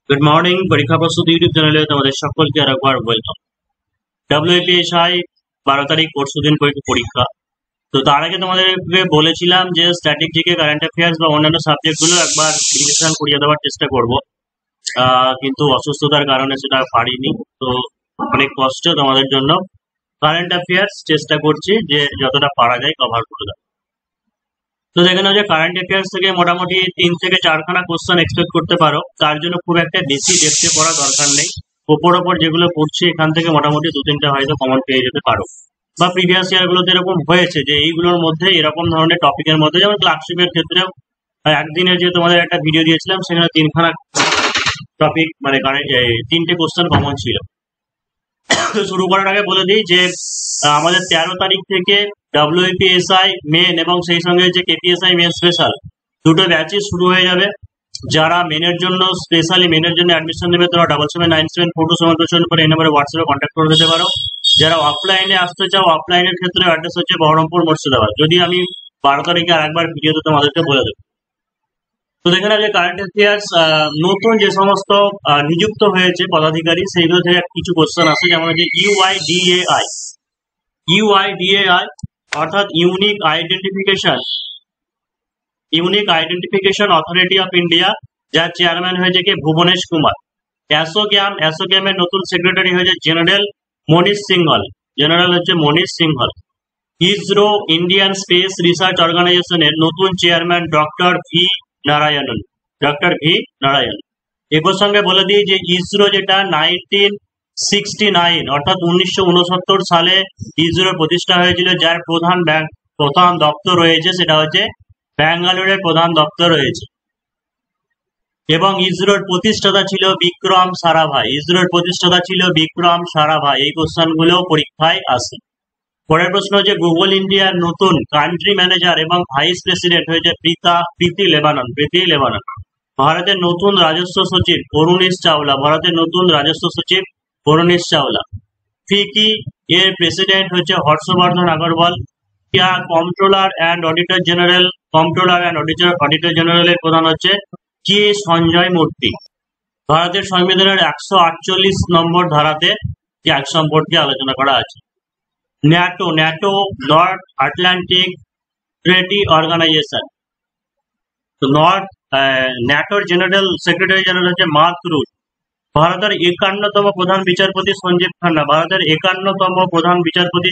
Good morning. পরীক্ষা প্রস্তুতি YouTube চ্যানেলে তোমাদের সকলকে আর একবার ওয়েলকাম। WPSI 12 তারিখ পরশুদিন পরীক্ষা। তো তার আগে তোমাদেরকে বলেছিলাম যে স্ট্যাটিক জিকে, কারেন্ট অ্যাফেয়ার্স বা অন্যান্য সাবজেক্টগুলো একবার রিভিশন করিয়ে দেওয়ার চেষ্টা করব, কিন্তু অসুস্থতার কারণে সেটা পারিনি। তো অনেক কষ্ট তোমাদের জন্য। কারেন্ট অ্যাফেয়ার্স চেষ্টা করছি যে যতটা পারা যায় কভার করে দেওয়া। তো দেখে নাও যে কারেন্ট অ্যাফেয়ার্স থেকে মোটামুটি 3 থেকে 4খানা কোশ্চেন এক্সপেক্ট করতে পারো। তার জন্য খুব একটা বেশি ডেপথে পড়া দরকার নেই। ওপর যেগুলো পড়ছি এখান থেকে মোটামুটি 2-3টা হয়তো কমন পেয়ে যেতে পারো, বা প্রিভিয়াস ইয়ারগুলোতে এরকম হয়েছে যে এইগুলোর মধ্যে এরকম ধরনের টপিকের মধ্যে, যেমন ক্লার্কশিপের ক্ষেত্রেও একদিনের যে তোমাদের একটা ভিডিও দিয়েছিলাম সেখানে 3খানা টপিক মানে 3টে কোশ্চেন কমন ছিল। তো শুরু করার আগে বলে দিই যে আমাদের 13 তারিখ থেকে WPSI মেন এবং সেই সঙ্গে যে KPSI মেন স্পেশাল দুটো ব্যাচই শুরু হয়ে যাবে। যারা মেনের জন্য স্পেশালি মেনের জন্য অ্যাডমিশন নেবে তারা 77974277 এই নম্বরে হোয়াটসঅ্যাপে কন্ট্যাক্ট করে দিতে পারো। যারা অফলাইনে আসতে চাও, অফলাইনের ক্ষেত্রে অ্যাড্রেস হচ্ছে বহরমপুর মুর্শিদাবাদ। যদি আমি 12 তারিখে আরেকবার ভিডিওতে তোমাদেরকে বলে দেবো। তো দেখে না যে কারেন্ট অ্যাফেয়ার্স নতুন যে সমস্ত নিযুক্ত হয়েছে পদাধিকারী সেইগুলো থেকে কিছু কোশ্চেন আছে, যেমন হচ্ছে ইউআইডিএআই অর্থাৎ unique identification authority of India, যার চেয়ারম্যান হয়েছে কে ভুবনেশ কুমার। অ্যাসোক্যামের নতুন সেক্রেটারি হয়েছে general Manish Singhal. ISRO Indian space research অর্গানাইজেশনের নতুন চেয়ারম্যান ডক্টর ভি নারায়ণন। একই সঙ্গে বলে দিই যে ইসরো যেটা 1969 অর্থাৎ 1969 সালে ইসরোর প্রতিষ্ঠা হয়েছিল, যার প্রধান দপ্তর রয়েছে সেটা হচ্ছে ব্যাঙ্গালোরের প্রধান দপ্তর রয়েছে। এবং ইসরোর প্রতিষ্ঠাতা ছিল বিক্রম সারাভাই। এই কোশ্চেন গুলো পরীক্ষায় আসে। পরের প্রশ্ন হচ্ছে গুগল ইন্ডিয়ার নতুন কান্ট্রি ম্যানেজার এবং ভাইস প্রেসিডেন্ট হয়েছে প্রীতি লেবানন। ভারতের নতুন রাজস্ব সচিব বরুণেশ চাওলা। ফিকি এর প্রেসিডেন্ট হচ্ছে Harshvardhan Agarwal. Controller and auditor জেনারেলের প্রধান হচ্ছে কে সঞ্জয় মূর্তি। ভারতের সংবিধানের 148 নম্বর ধারাতে ট্যাগ সম্পর্কে আলোচনা করা আছে। NATO North Atlantic treaty organization. তো ন্যাটোর সেক্রেটারি জেনারেল হচ্ছে মার্ক রুট। ভারতের 51তম প্রধান বিচারপতি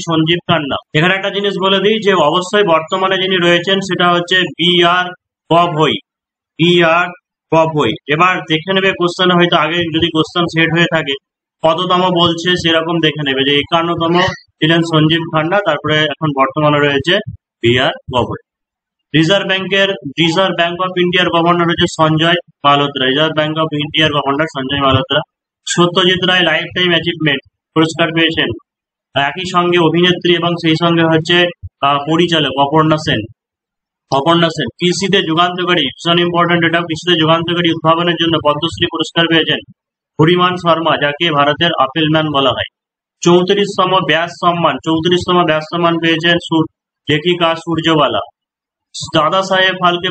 সঞ্জীব খান্না। এখানে একটা জিনিস বলে দিই যে অবশ্যই বর্তমানে যিনি রয়েছেন সেটা হচ্ছে বি.আর. গভৈ। এবার দেখে নেবে কোশ্চেন, হয়তো আগে যদি কোশ্চেন সেট হয়ে থাকে কততম বলছে সেরকম দেখে নেবে যে 51তম ছিলেন সঞ্জীব খান্না, তারপরে এখন বর্তমানে রয়েছে বি.আর. গভৈ। রিজার্ভ ব্যাংক অফ ইন্ডিয়ার গভর্নর হচ্ছে Sanjay Malhotra. Satyajit Ray life time achievement পুরস্কার পেয়েছেন। একই সঙ্গে অভিনেত্রী এবং সেই সঙ্গে হচ্ছে পরিচালক অপর্ণা সেন। কৃষিতে যুগান্তকারী, ভীষণ ইম্পর্টেন্ট এটা, কৃষিতে যুগান্তকারী উদ্ভাবনের জন্য পদ্মশ্রী পুরস্কার পেয়েছেন হরিমান শর্মা, যাকে ভারতের আপেল ম্যান বলা হয়। 34তম ব্যাস সম্মান পেয়েছেন লেখিকা সূর্যবালা। দাদা সাহেব ফালকে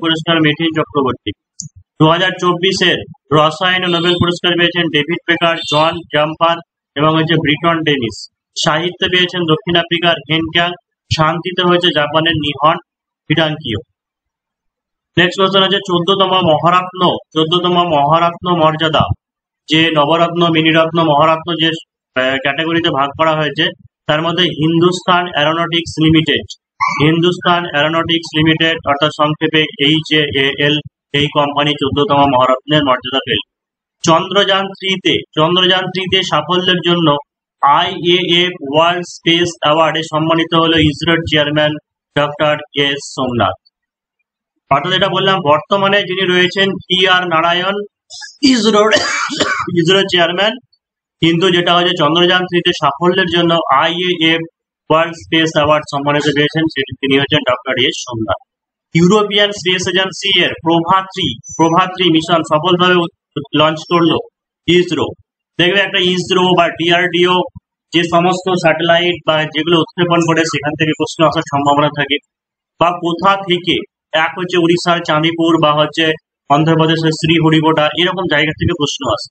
পুরস্কার মিঠুন চক্রবর্তী। 2024-এর রসায়নে নোবেল পুরস্কার পেয়েছেন ডেভিড বেকার, জন জাম্পার এবং হচ্ছে ব্রিটন ডেনিস। সাহিত্যে পেয়েছেন দক্ষিণ আফ্রিকার হেন ক্যাং। শান্তিতে হয়েছে জাপানের নিহন হিডাঙ্কিও। নেক্সট কোশ্চেন আছে 14তম মহারত্ন মর্যাদা, যে নবরত্ন, মিনিরত্ন, মহারত্ন যে ক্যাটাগরিতে ভাগ করা হয়েছে তার মধ্যে হিন্দুস্তান অ্যারোনটিক্স লিমিটেড অর্থাৎ সংক্ষেপে HAL, এই কোম্পানি 14তম মহারত্নের মর্যাদা পেল। চন্দ্রযান 3-তে সাফল্যের জন্য IAF ওয়ার্ল্ড স্পেস অ্যাওয়ার্ডে সম্মানিত হলো ইসরোর চেয়ারম্যান ডক্টর এস সোমনাথ। অর্থাৎ এটা বললাম বর্তমানে যিনি রয়েছেন PR নারায়ণ, ইসরোর চেয়ারম্যান, কিন্তু যেটা হচ্ছে চন্দ্রযান 3-তে সাফল্যের জন্য IAF ওয়ার্ল্ড স্পেস অ্যাওয়ার্ড সম্মানিত পেয়েছেন তিনি হচ্ছেন doctor S Somnath. European space agency এর প্রভা3 মিশন সফলভাবে লঞ্চ করলো ইসরো। দেখবে একটা ইসরো বা DRDO যে সমস্ত স্যাটেলাইট বা যেগুলো উৎক্ষেপণ করে সেখান থেকে প্রশ্ন আসার সম্ভাবনা থাকে, বা কোথা থেকে, এক হচ্ছে উড়িষ্যার চাঁদিপুর বা হচ্ছে অন্ধ্রপ্রদেশের শ্রীহরিকোটা, এরকম জায়গা থেকে প্রশ্ন আসে।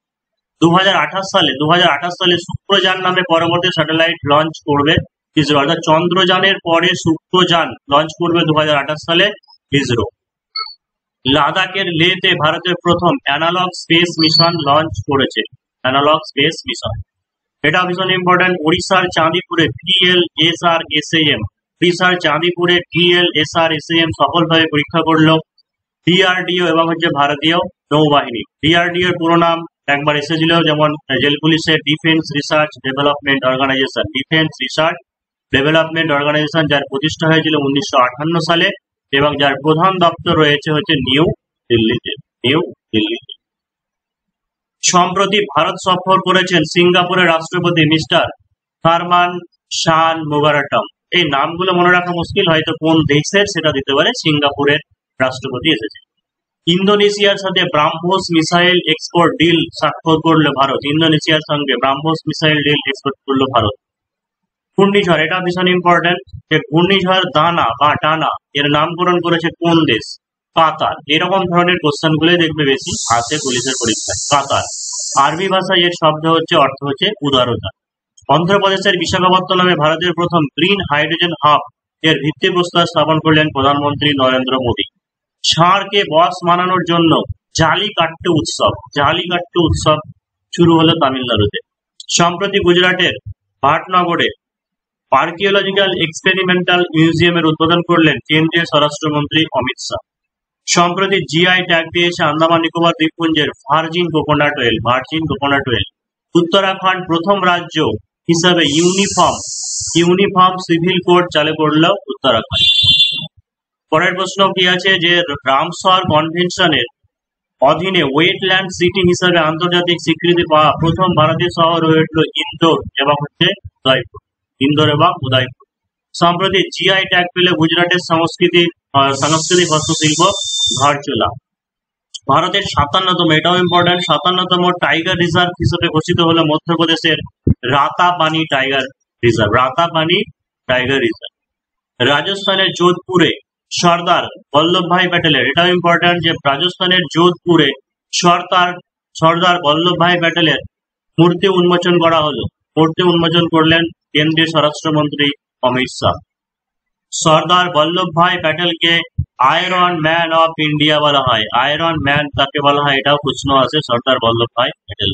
2028 সালে শুক্রযান নামে পরবর্তী স্যাটেলাইট লঞ্চ করবে ইসরো, অর্থাৎ চন্দ্রযানের পরে শুক্রযান লঞ্চ করবে 2028 সালে ইসরো। লাদাখের লেতে ভারতের প্রথম অ্যানালগ স্পেস মিশন লঞ্চ করেছে, অ্যানালগ স্পেস মিশন, এটা ভীষণ ইম্পর্টেন্ট। ওড়িশার চাঁদিপুরে VLSR-SAM সফলভাবে পরীক্ষা করলো ডিআরডিও এবং ভারতীয় নৌবাহিনী। ডিআরডিও এর পুরো নাম একবার এসেছিল, যেমন রেল পুলিশের ডিফেন্স রিসার্চ ডেভেলপমেন্ট অর্গানাইজেশন, যার প্রতিষ্ঠা হয়েছিল 1958 সালে এবং যার প্রধান দপ্তর রয়েছে নিউ দিল্লিতে। সম্প্রতি ভারত সফর করেছেন সিঙ্গাপুরের রাষ্ট্রপতি মিস্টার থারমান শানমুগারাটম। এই নামগুলো মনে রাখা মুশকিল, হয়তো কোন দেশের সেটা দিতে পারে। সিঙ্গাপুরের রাষ্ট্রপতি এসেছে। ইন্দোনেশিয়ার সাথে ব্রাহ্মোস মিসাইল এক্সপোর্ট ডিল স্বাক্ষর করলো ভারত। ইন্দোনেশিয়ার সঙ্গে ব্রাহ্মোস মিসাইল ডিল এক্সপোর্ট করলো ভারত। ঘূর্ণিঝড়, এটা ভীষণ ইম্পর্টেন্ট, যে ঘূর্ণিঝড় দানা বা টানা এর নামকরণ করেছে কোন দেশ? কাতার। এরকম ধরনের কোশ্চেন গুলো দেখবে বেশি আসে পুলিশের পরীক্ষায়। কাতার, আরবি ভাষায় এর শব্দ অর্থ হচ্ছে উদারতা। অন্ধ্রপ্রদেশের বিশাখাপত্তনমে ভারতের প্রথম গ্রিন হাইড্রোজেন হাব এর ভিত্তিপ্রস্তর স্থাপন করলেন প্রধানমন্ত্রী নরেন্দ্র মোদী। ষাঁড়কে বশ মানানোর জন্য জালিকাট্টু উৎসব শুরু হলো তামিলনাড়ুতে। সম্প্রতি গুজরাটের ভাটনগরে আর্কিওলজিক্যাল এক্সপেরিমেন্টাল মিউজিয়ামের উদ্বোধন করলেন কেন্দ্রীয় স্বরাষ্ট্রমন্ত্রী অমিত শাহ। সম্প্রতি জিআই ট্যাগ পেয়েছে আন্দামান নিকোবর দ্বীপপুঞ্জের ভার্জিন কোকোনাট অয়েল। উত্তরাখণ্ড প্রথম রাজ্য হিসাবে ইউনিফর্ম সিভিল কোড চালু করল উত্তরাখণ্ড। পরের প্রশ্ন কি আছে, যে রামসার কনভেনশনের অধীনে ওয়েটল্যান্ড সিটি হিসাবে আন্তর্জাতিক স্বীকৃতি পাওয়া প্রথম ভারতীয় শহর হয়ে উঠল ইন্দোর এবং উদয়পুর। সম্প্রতি জিআই ট্যাগ পেল গুজরাটের সাংস্কৃতিক হস্তশিল্প ধারচুলা। ভারতের 57তম, এটাও ইম্পর্টেন্ট, 57তম টাইগার রিজার্ভ হিসেবে ঘোষিত হলো মধ্যপ্রদেশের রাতাবানি টাইগার রিজার্ভ। রাজস্থানের যোধপুরে সর্দার বল্লভভাই প্যাটেলের, এটাও ইম্পর্টেন্ট, যে রাজস্থানের যোধপুরে সর্দার বল্লভভাই প্যাটেলের মূর্তি উন্মোচন করা হলো। মূর্তি উন্মোচন করলেন কেন্দ্রীয় স্বরাষ্ট্রমন্ত্রী অমিত শাহ। সর্দার বল্লভভাই প্যাটেলকে আয়রন ম্যান অফ ইন্ডিয়া বলা হয়। আয়রন ম্যান তাকে বলা হয়, এটাও প্রশ্ন আছে সর্দার বল্লভভাই প্যাটেল।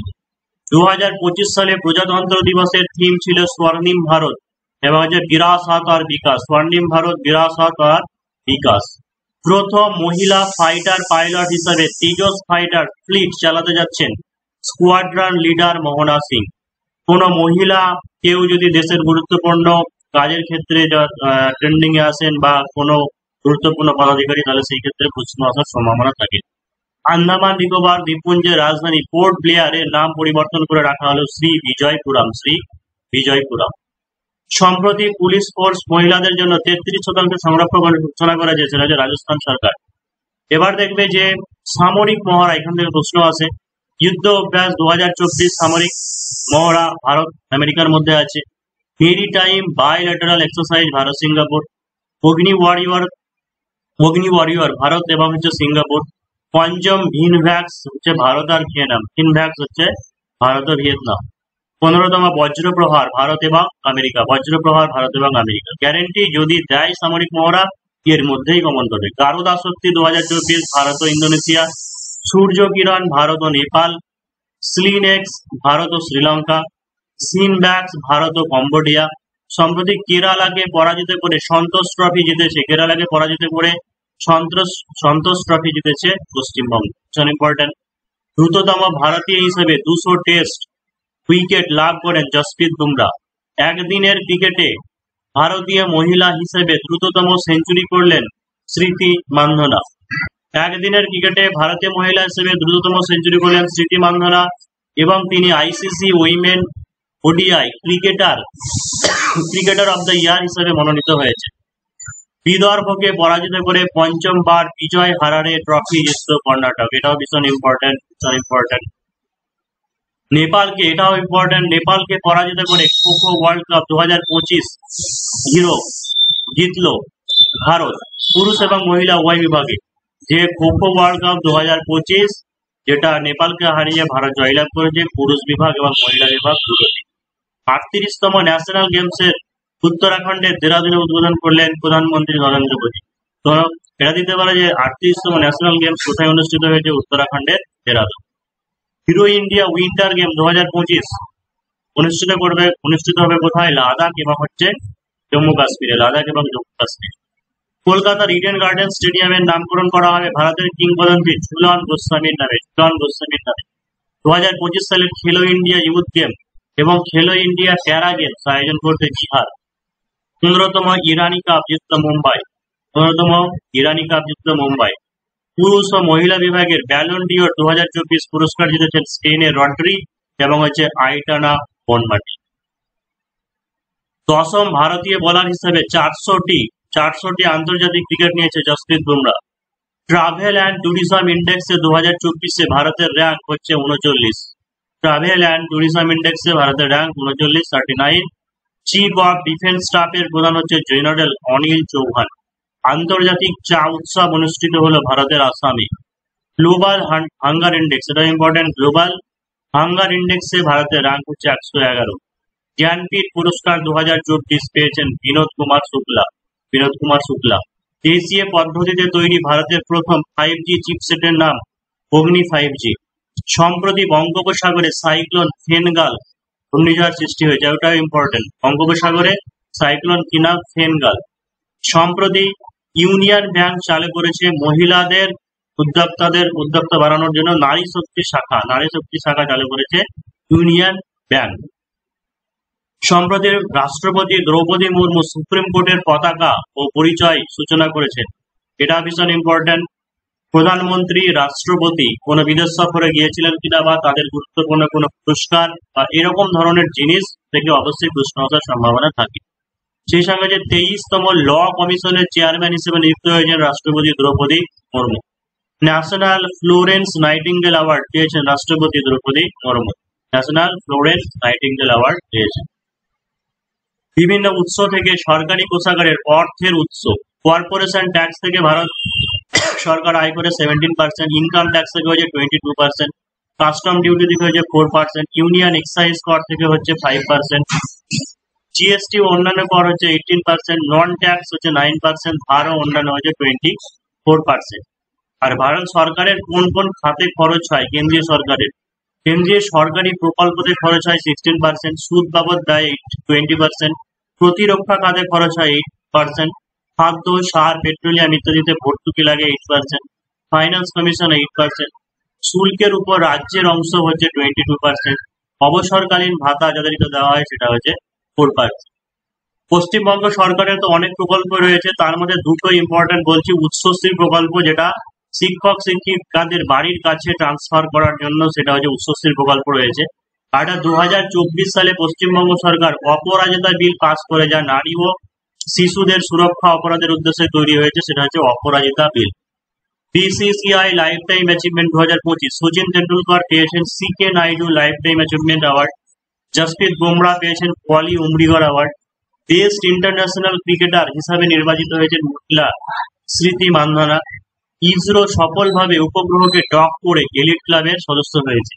2025 সালে প্রজাতন্ত্র দিবসের থিম ছিল স্বর্ণিম ভারত এবং বিরাসত আর বিকাশ। স্বর্ণিম ভারত, বিরাসত আর বিকাশ। প্রথম মহিলা ফাইটার পাইলট হিসাবে তেজস ফাইটার ফ্লিট চালাতে যাচ্ছেন স্কোয়াড্রন লিডার মোহনা সিং। কোন মহিলা কেউ যদি দেশের গুরুত্বপূর্ণ কাজের ক্ষেত্রে ট্রেন্ডিং এ আসেন বা কোনো গুরুত্বপূর্ণ পদাধিকারী, তাহলে সেই ক্ষেত্রে প্রশ্ন আসার সম্ভাবনা থাকে। আন্দামান নিকোবর দ্বীপপুঞ্জের রাজধানী পোর্ট ব্লেয়ার এর নাম পরিবর্তন করে রাখা হলো শ্রী বিজয়পুরম। সম্প্রতি পুলিশ ফোর্স মহিলাদের জন্য 33% সংরক্ষণ ঘোষণা করা হয়েছিল রাজস্থান সরকার। এবার দেখবে যে সামরিক মহড়া, এখান থেকে প্রশ্ন আছে। যুদ্ধ অভ্যাস 2024 সামরিক মহড়া ভারত আমেরিকার মধ্যে আছে। Maritime bilateral exercise Bharat Singapore. অগ্নি ওয়ারিয়র ভারত এবং সিঙ্গাপুর। পঞ্চম ভিনভ্যাক্স ভারত আর ভিয়েতনাম। ভিনভ্যাক্স ভারত ও ভিয়েতনাম। 15তম বজ্রপ্রহার ভারত এবং আমেরিকা। গ্যারেন্টি যদি দেয় সামরিক মহড়া, এর মধ্যেই গমন করবে। গারুদ আসক্তি 2024 ভারত ও ইন্দোনেশিয়া। সূর্য কিরণ ভারত ও নেপাল। স্লিনেক্স ভারত ও শ্রীলঙ্কা। সিনব্যাক্স ভারত ও কম্বোডিয়া। সম্প্রতি কেরালাকে পরাজিত করে সন্তোষ ট্রফি জিতেছে। সন্তোষ ট্রফি জিতেছে পশ্চিমবঙ্গ। ইম্পর্টেন্ট। দ্রুততম ভারতীয় হিসেবে 200 টেস্ট উইকেট লাভ করেন জসপ্রীত বুমরা। একদিনের ক্রিকেটে ভারতীয় মহিলা হিসেবে দ্রুততম সেঞ্চুরি করলেন স্মৃতি মান্ধনা। একদিনের ক্রিকেটে ভারতীয় মহিলা হিসেবে দ্রুততম সেঞ্চুরি করলেন স্মৃতি মান্ধনা এবং তিনি ICC women ODI cricketer of the year হিসেবে মনোনীত হয়েছে। বিদর্ভকে পরাজিত করে পঞ্চমবার বিজয় হারারে ট্রফি জিতল কর্ণাটক। এটাও ভীষণ ইম্পর্টেন্ট। নেপালকে পরাজিত করে খোখো ওয়ার্ল্ড কাপ 2025 জিতল ভারত পুরুষ এবং মহিলা উভয় বিভাগে। যে খোখো ওয়ার্ল্ড কাপ 2025 যেটা নেপালকে হারিয়ে ভারত জয়লাভ করেছে পুরুষ বিভাগ এবং মহিলা বিভাগ দুটোতে। 38তম ন্যাশনাল গেমসের উত্তরাখণ্ডের দেরাদুনে উদ্বোধন করলেন প্রধানমন্ত্রী নরেন্দ্র মোদী। তো এটা দিতে পারে যে 38তম ন্যাশনাল গেমস কোথায় অনুষ্ঠিত হয়েছে? উত্তরাখণ্ডের Dehradun. Hero India winter game 2025 অনুষ্ঠিত হবে কোথায়? লাদাখ এবং জম্মু কাশ্মীরে, লাদাখ এবং জম্মু কাশ্মীর। কলকাতার ইডেন গার্ডেন স্টেডিয়ামের নামকরণ করা হবে ভারতের কিংবদন্তি ঝুলন গোস্বামীর নামে। 2025 সালের খেলো ইন্ডিয়া ইউথ গেম এবং খেলো ইন্ডিয়া প্যারা গেমস আয়োজন করতে বিহার। 15তম ইরানি কাপ জিতল মুম্বাই। পুরুষ ও মহিলা বিভাগের ব্যালন ডিওর 2024 পুরস্কার জিতেছেন স্পেনের রড্রি এবং আইটানা বনমাটি। 10ম ভারতীয় বোলার হিসেবে 400টি আন্তর্জাতিক উইকেট নিয়েছে Jasprit Bumrah. Travel and tourism ইন্ডেক্সে 2024 ভারতের র্যাঙ্ক হচ্ছে 39। ভারতের র্যাঙ্ক 39, 39। চিফ অফ ডিফেন্স স্টাফের প্রধান হচ্ছে জেনারেল অনিল চৌহান। আন্তর্জাতিক চা উৎসব অনুষ্ঠিত হলো ভারতের আসামে। গ্লোবাল হাঙ্গার ইন্ডেক্স, এটা ইম্পর্টেন্ট, গ্লোবাল হাঙ্গার ইন্ডেক্সে ভারতের র্যাঙ্ক হচ্ছে 111। জ্ঞানপীঠ পুরস্কার 2024 পেয়েছেন বিনোদ কুমার শুক্লা। দেশীয় পদ্ধতিতে তৈরি ভারতের প্রথম 5G চিপসেটের নাম অগ্নি 5G। সম্প্রতি বঙ্গোপসাগরে সাইক্লোন ফেনগাল ঘূর্ণিঝড় সৃষ্টি হয়েছে, ওটাও ইম্পর্টেন্ট। বঙ্গোপসাগরে সাইক্লোন ফেনগাল। সম্প্রতি ইউনিয়ন ব্যাংক চালু করেছে মহিলাদের উদ্যোক্তা বাড়ানোর জন্য নারী শক্তি শাখা চালু করেছে ইউনিয়ন ব্যাংক। সম্প্রতি রাষ্ট্রপতি দ্রৌপদী মুর্মু সুপ্রিম কোর্টের পতাকা ও পরিচয় সূচনা করেছেন, এটা ভীষণ ইম্পর্টেন্ট। প্রধানমন্ত্রী, রাষ্ট্রপতি কোনো বিদেশ সফরে গিয়েছিলেন কিনা বা তাদের গুরুত্বপূর্ণ কোনো পুরস্কার বা এরকম ধরনের জিনিস থেকে অবশ্যই প্রশ্ন আসার সম্ভাবনা থাকে। সেই সঙ্গে 23তম ল কমিশনের চেয়ারম্যান হিসেবে নিযুক্ত হয়েছেন রাষ্ট্রপতি Droupadi Murmu. National Florence Nightingale award পেয়েছেন রাষ্ট্রপতি দ্রৌপদী মুর্মু। পেয়েছেন। বিভিন্ন উৎস থেকে সরকারি কোষাগারের অর্থের উৎস। কর্পোরেশন ট্যাক্স থেকে ভারত সরকার আয় করে 17%, ইনকাম ট্যাক্স থেকে হচ্ছে 22%, কাস্টম ডিউটি থেকে হচ্ছে 4%, ইউনিয়ন এক্সাইজ কর থেকে হচ্ছে 5%, জিএসটি ও অন্যান্য কর হচ্ছে 18%, নন ট্যাক্স হচ্ছে 9%, ধার ও অন্যান্য হচ্ছে 24%। আর ভারত সরকারের কোন কোন খাতে খরচ হয়? কেন্দ্রীয় সরকারি প্রকল্পতে খরচ হয় 16%, সুদ বাবদ দায় 20%, প্রতিরক্ষা খাতে খরচ হয় 8%, খাদ্য, সার, পেট্রোলিয়াম ইত্যাদিতে ভর্তুকি লাগে 8%, ফাইন্যান্স কমিশন 8%, শুল্কের উপর রাজ্যের অংশ হচ্ছে 22%, অবসরকালীন ভাতা যাদেরকে দেওয়া হয় সেটা হচ্ছে 4%। পশ্চিমবঙ্গ সরকারের তো অনেক প্রকল্প রয়েছে, তার মধ্যে দুটো ইম্পর্টেন্ট বলছি। উচ্চশ্রী প্রকল্প, যেটা শিক্ষক শিক্ষিকাদের বাড়ির কাছে ট্রান্সফার করার জন্য, সেটা হচ্ছে উচ্চশ্রী প্রকল্প রয়েছে। আর 2024 সালে পশ্চিমবঙ্গ সরকার অপরাজিতা বিল পাস করে, যা নারী ও শিশুদের সুরক্ষা অপরাধের উদ্দেশ্যে তৈরি হয়েছে, সেটা হচ্ছে Aparajita bill. BCCI lifetime achievement 2025, Sachin Tendulkar পেয়েছেন CK Naidu lifetime achievement award. Jasprit Bumrah পেয়েছেন Polly Umrigar award. Best international cricketer হিসাবে নির্বাচিত হয়েছেন মহিলা স্মৃতি মান্ধানা। ইসরো সফলভাবে উপগ্রহকে ডক করে এলিট ক্লাবের সদস্য হয়েছে।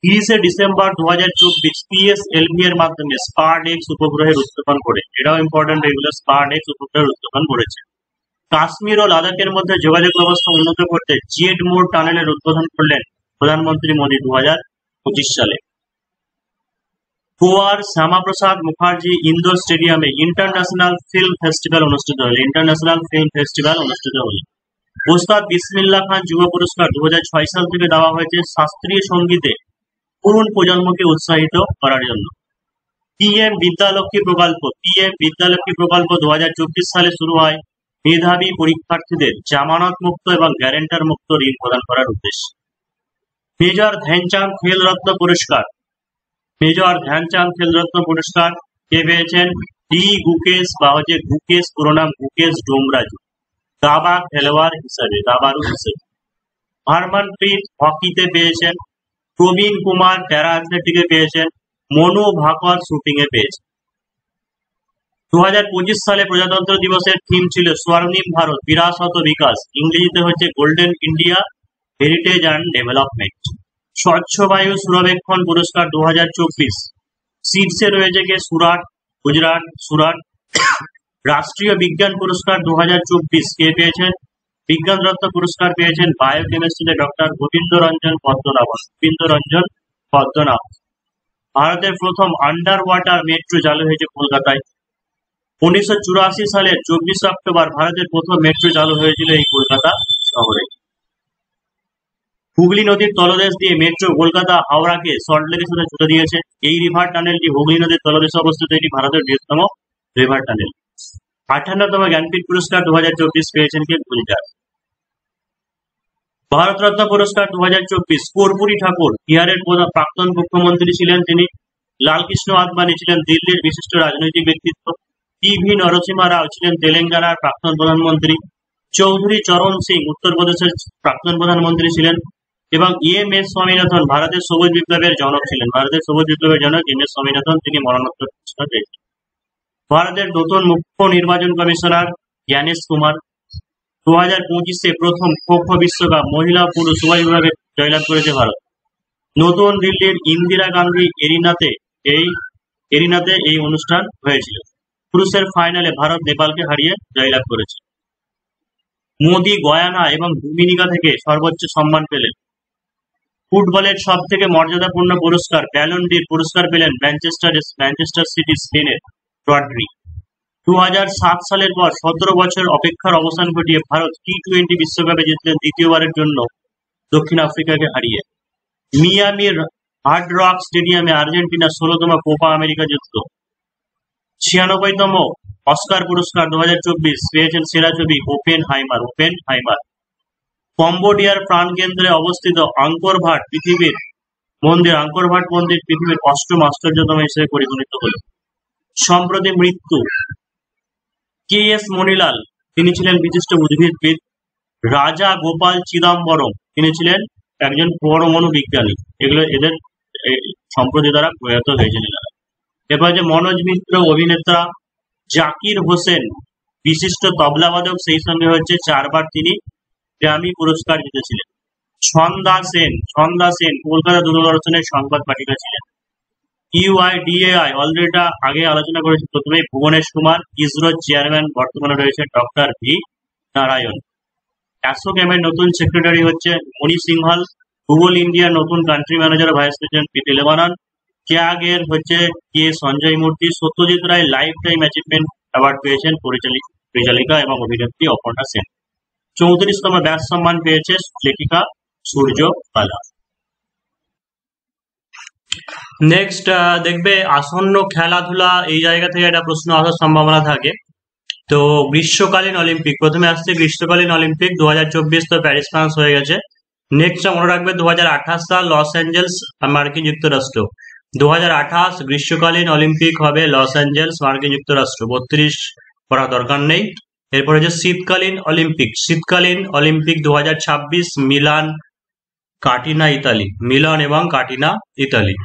30শে ডিসেম্বর 2024 পিএসএলভি এর মাধ্যমে স্পারডেক্স উপগ্রহের উৎক্ষেপণ করে, এটাও ইম্পর্টেন্ট, এগুলো স্পারডেক্স উপগ্রহের উৎক্ষেপণ করেছে। কাশ্মীর ও লাদাখের মধ্যে যোগাযোগ ব্যবস্থা উন্নত করতে জেড মোড় টানেলের উদ্বোধন করলেন প্রধানমন্ত্রী মোদী 2025 সালে। গোয়ার শ্যামাপ্রসাদ মুখার্জি ইন্দোর স্টেডিয়ামে ইন্টারন্যাশনাল ফিল্ম ফেস্টিভ্যাল অনুষ্ঠিত হল। ওস্তাদ বিসমিল্লাহ খান যুব পুরস্কার 2006 সাল থেকে দেওয়া হয়েছে শাস্ত্রীয় সঙ্গীতে তরুণ প্রজন্মকে উৎসাহিত করার জন্য। পিএম বিদ্যালক্ষ্মী প্রকল্প 2024 সালে শুরু হয় মেধাবী পরীক্ষার্থীদের জামানত মুক্ত এবং গ্যারান্টার মুক্ত ঋণ প্রদান করার উদ্দেশ্যে। মেজর ধ্যানচাঁদ খেলরত্ন পুরস্কার কে পেয়েছেন? ডি গুকেশ গুকেশ, পুরো নাম গুকেশ ডোমরাজু, দাবা খেলোয়াড় হিসেবে। হরমনপ্রীত হকিতে পেয়েছেন, প্রবীণ কুমার প্যারা অ্যাথলেটিকে পেয়েছেন, মনু ভাকর শুটিং এ পেয়েছেন। 2025 সালে প্রজাতন্ত্র দিবসের থিম ছিল স্বর্ণিম ভারত বিরাসত বিকাশ, ইংরেজিতে হচ্ছে golden India heritage and development. স্বচ্ছ বায়ু সুরক্ষণ পুরস্কার 2024 শীর্ষে রয়েছে কে? সুরাট, গুজরাট, সুরাট। রাষ্ট্রীয় বিজ্ঞান পুরস্কার 2024 কে পেয়েছেন? বিজ্ঞান রত্ন পুরস্কার পেয়েছেন বায়োকেমিস্ট্রিতে ডক্টর গোবিন্দ রঞ্জন পদ্মনাভ। ভারতের প্রথম আন্ডার ওয়াটার মেট্রো চালু হয়েছে কলকাতায়। 1984 সালের 24 অক্টোবর ভারতের প্রথম মেট্রো চালু হয়েছিল এই কলকাতা শহরে। হুগলি নদীর তলদেশ দিয়ে মেট্রো কলকাতা হাওড়াকে সল্টলেকের সাথে জুড়ে দিয়েছে। এই রিভার টানেলটি হুগলি নদীর তলদেশে অবস্থিত, এটি ভারতের বৃহত্তম রিভার টানেল। 58তম জ্ঞানপীঠ পুরস্কার 2024 পেয়েছেন কে? গুলজার। ভারতরত্ন পুরস্কার 2024 কর্পূরী ঠাকুর বিহারের প্রাক্তন মুখ্যমন্ত্রী ছিলেন তিনি। লালকৃষ্ণ আদবানি ছিলেন দিল্লির বিশিষ্ট রাজনৈতিক ব্যক্তিত্ব। টি.ভি. নরসিমহা রাও ছিলেন তেলেঙ্গানার প্রাক্তন প্রধানমন্ত্রী। চৌধুরী চরণ সিং উত্তরপ্রদেশের প্রাক্তন প্রধানমন্ত্রী ছিলেন। এবং এম.এস. স্বামীনাথন ভারতের সবুজ বিপ্লবের জনক ছিলেন। ভারতের সবুজ বিপ্লবের জনক এম.এস. স্বামীনাথন, তিনি মরণোত্তর পুরস্কার পেয়েছেন। ভারতের নতুন মুখ্য নির্বাচন কমিশনার জ্ঞানেশ কুমার। 2025 প্রথম খো-খো বিশ্বকাপ মহিলা ও পুরুষ উভয় বিভাগে জয়লাভ করেছে ভারত। নতুন দিল্লির ইন্দিরা গান্ধী এরিনাতে এই অনুষ্ঠান হয়েছিল। পুরুষের ফাইনালে ভারত নেপালকে হারিয়ে জয়লাভ করেছে। মোদি গয়ানা এবং ডোমিনিকা থেকে সর্বোচ্চ সম্মান পেলেন। ফুটবলের সব থেকে মর্যাদাপূর্ণ পুরস্কার ব্যালন ডি'র পুরস্কার পেলেন ম্যানচেস্টার সিটি স্পেনের রড্রি। 2007 সালের পর 17 বছর অপেক্ষার অবসান ঘটিয়ে ভারত টি-20 বিশ্বকাপে জিতলেন দ্বিতীয়বারের জন্য দক্ষিণ আফ্রিকাকে হারিয়ে। মিয়ামির হার্ড রক স্টেডিয়ামে আর্জেন্টিনা 16তম কোপা আমেরিকা জিতল। 96তম অস্কার পুরস্কার 2024 পেয়েছেন সেরা ছবি ওপেনহাইমার। কম্বোডিয়ার প্রাণকেন্দ্রে অবস্থিত আঙ্কর ভাট মন্দির পৃথিবীর 8ম আশ্চর্যতম হিসেবে পরিগণিত হল। সম্প্রতি মৃত্যু কে.এস. মণিলাল, তিনি ছিলেন বিশিষ্ট উদ্ভিদবিদ। রাজা গোপাল চিদাম্বরম, তিনি ছিলেন একজন পরমাণু বিজ্ঞানী। এগুলো এদের সম্প্রতি দ্বারা প্রয়াত হয়েছিলেন। এরপর যে মনোজ মিত্র অভিনেতা, জাকির হোসেন বিশিষ্ট তবলাবাদক, সেই সঙ্গে হচ্ছে 4 বার তিনি গ্র্যামি পুরস্কার জিতেছিলেন। ছন্দা সেন কলকাতা দূরদর্শনের সংবাদ পাঠিকা ছিলেন। ইউআইডিএআই অলরেডি আগে আলোচনা করেছি। প্রথমে ভুবনেশ কুমার, ইসরোর চেয়ারম্যান বর্তমানে রয়েছে ডক্টর ভি নারায়ণ। অ্যাসোক্যামের নতুন সেক্রেটারি হচ্ছে মণি সিংহল। গুগল ইন্ডিয়ার নতুন কান্ট্রি ম্যানেজার ভাইস প্রেসিডেন্ট প্রীতি লেবানন। ক্যাগের হচ্ছে কে সঞ্জয় মূর্তি। Satyajit Ray life time achievement award পেয়েছেন পরিচালিকা এবং অভিনেত্রী অপর্ণা সেন। 34তম ব্যাস সম্মান পেয়েছে লেখিকা সূর্যবালা। নেক্সট দেখবে আসন্ন খেলাধুলা, এই জায়গা থেকে একটা প্রশ্ন আসার সম্ভাবনা থাকে। তো গ্রীষ্মকালীন অলিম্পিক, প্রথমে আসছে গ্রীষ্মকালীন অলিম্পিক 2024, তো প্যারিস ফ্রান্স হয়ে গেছে। নেক্সট মনে রাখবে 2028 সাল লস অ্যাঞ্জেলস মার্কিন যুক্তরাষ্ট্র। 2028 গ্রীষ্মকালীন অলিম্পিক হবে লস অ্যাঞ্জেলস মার্কিন যুক্তরাষ্ট্র। 32 পড়া দরকার নেই। এরপরে যে শীতকালীন অলিম্পিক 2026 মিলান এবং কাটিনা ইতালি।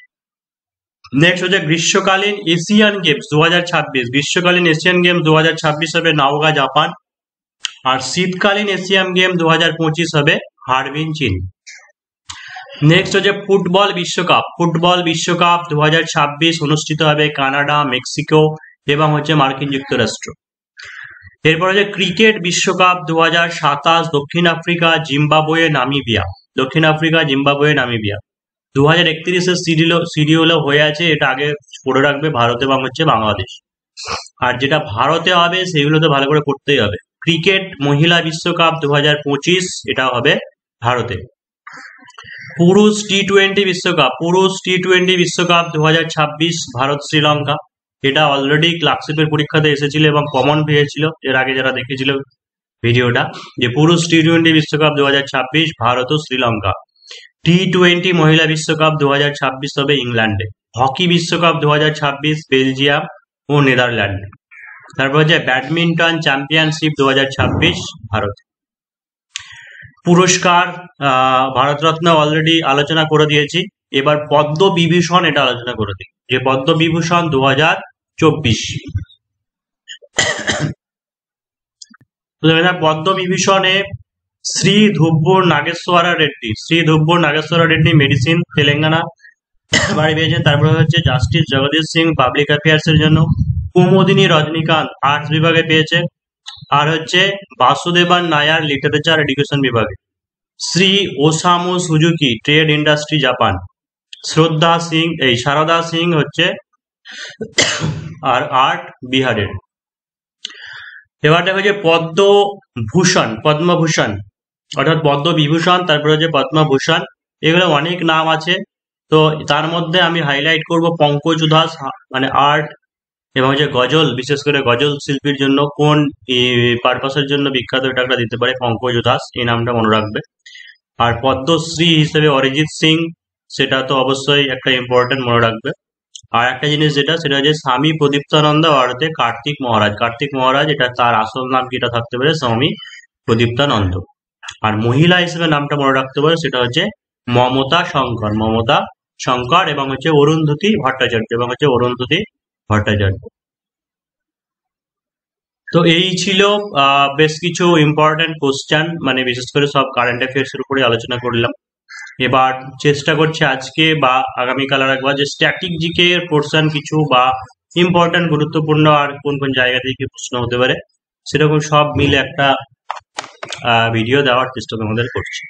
নেক্সট হচ্ছে গ্রীষ্মকালীন এশিয়ান গেমস 2026। গ্রীষ্মকালীন এশিয়ান গেমস 2026 হবে নাওগা, জাপান। আর শীতকালীন এশিয়ান গেম 2025 হবে হারবিন, চীন। নেক্সট হচ্ছে ফুটবল বিশ্বকাপ 2026 অনুষ্ঠিত হবে কানাডা, মেক্সিকো এবং হচ্ছে মার্কিন যুক্তরাষ্ট্র। এরপর হচ্ছে ক্রিকেট বিশ্বকাপ 2027 দক্ষিণ আফ্রিকা, জিম্বাবুয়ে, নামিবিয়া। 2031 শিডিউলও হয়ে আছে, এটা আগে পড়ে রাখবে, ভারত এবং হচ্ছে বাংলাদেশ। আর যেটা ভারতে হবে সেগুলো তো ভালো করে পড়তেই হবে। ক্রিকেট মহিলা বিশ্বকাপ 2025, এটা হবে ভারতে। পুরুষ টি-20 বিশ্বকাপ 2026 ভারত শ্রীলঙ্কা। এটা অলরেডি ক্লার্কশিপের পরীক্ষাতে এসেছিল এবং কমন পেয়েছিল এর আগে যারা দেখেছিল ভিডিওটা, যে পুরুষ টি-20 বিশ্বকাপ 2026 ভারত ও শ্রীলঙ্কা। টি-20 মহিলা বিশ্বকাপ 2026 হবে ইংল্যান্ডে। হকি বিশ্বকাপ 2026 বেলজিয়াম ও নেদারল্যান্ডে। তারপর হচ্ছে ব্যাডমিন্টন চ্যাম্পিয়নশিপ 2026 ভারত। পুরস্কার ভারতরত্ন অলরেডি আলোচনা করে দিয়েছি। এবার পদ্মবিভূষণ, এটা আলোচনা করে দিই, যে পদ্মবিভূষণ 2024 তো পদ্মবিভূষণে শ্রী ধুব্বুর নাগেশ্বরা রেড্ডি মেডিসিন তেলেঙ্গানা বাড়ি পেয়েছেন। তারপরে হচ্ছে justice Jagdish Singh public affairs এর জন্য। কুমুদিনী রজনীকান্ত আর্টস বিভাগে পেয়েছে। আর হচ্ছে বাসুদেবান নায়ার লিটারেচার এডুকেশন বিভাগে। Shri Osamu Suzuki trade industry Japan. Sharda Singh হচ্ছে আর আর্ট বিহারের। এবার দেখো যে পদ্মভূষণ অর্থাৎ পদ্মবিভূষণ, তারপরে হচ্ছে পদ্মভূষণ, এগুলো অনেক নাম আছে। তো তার মধ্যে আমি হাইলাইট করব পঙ্কজ উধাস, মানে আর্ট এবং হচ্ছে গজল, বিশেষ করে গজল শিল্পীর জন্য কোন পারপাসের জন্য বিখ্যাত এটা একটা দিতে পারে পঙ্কজ উধাস, এই নামটা মনে রাখবে। আর পদ্মশ্রী হিসেবে অরিজিৎ সিং, সেটা তো অবশ্যই একটা ইম্পর্টেন্ট মনে রাখবে। আর একটা জিনিস সেটা হচ্ছে স্বামী প্রদীপ্তানন্দ আর হচ্ছে কার্তিক মহারাজ, এটা তার আসল নাম যেটা থাকতে পারে স্বামী প্রদীপ্তানন্দ। আর মহিলা হিসেবে নামটা মনে রাখতে পারে, সেটা হচ্ছে মমতা শঙ্কর এবং হচ্ছে অরুন্ধতী ভট্টাচার্য। তো এই ছিল বেশ কিছু ইম্পর্টেন্ট কোশ্চেন, মানে বিশেষ করে সব কারেন্ট অ্যাফেয়ার্স এর উপরে আলোচনা করলাম। এবার চেষ্টা করছি আজকে বা আগামীকাল আর একবার যে স্ট্যাটিক জিকে এর পোর্শন কিছু বা ইম্পর্টেন্ট গুরুত্বপূর্ণ আর কোন কোন জায়গা থেকে প্রশ্ন হতে পারে সেরকম সব মিলে একটা ভিডিও দেওয়ার চেষ্টা তোমাদের করছি।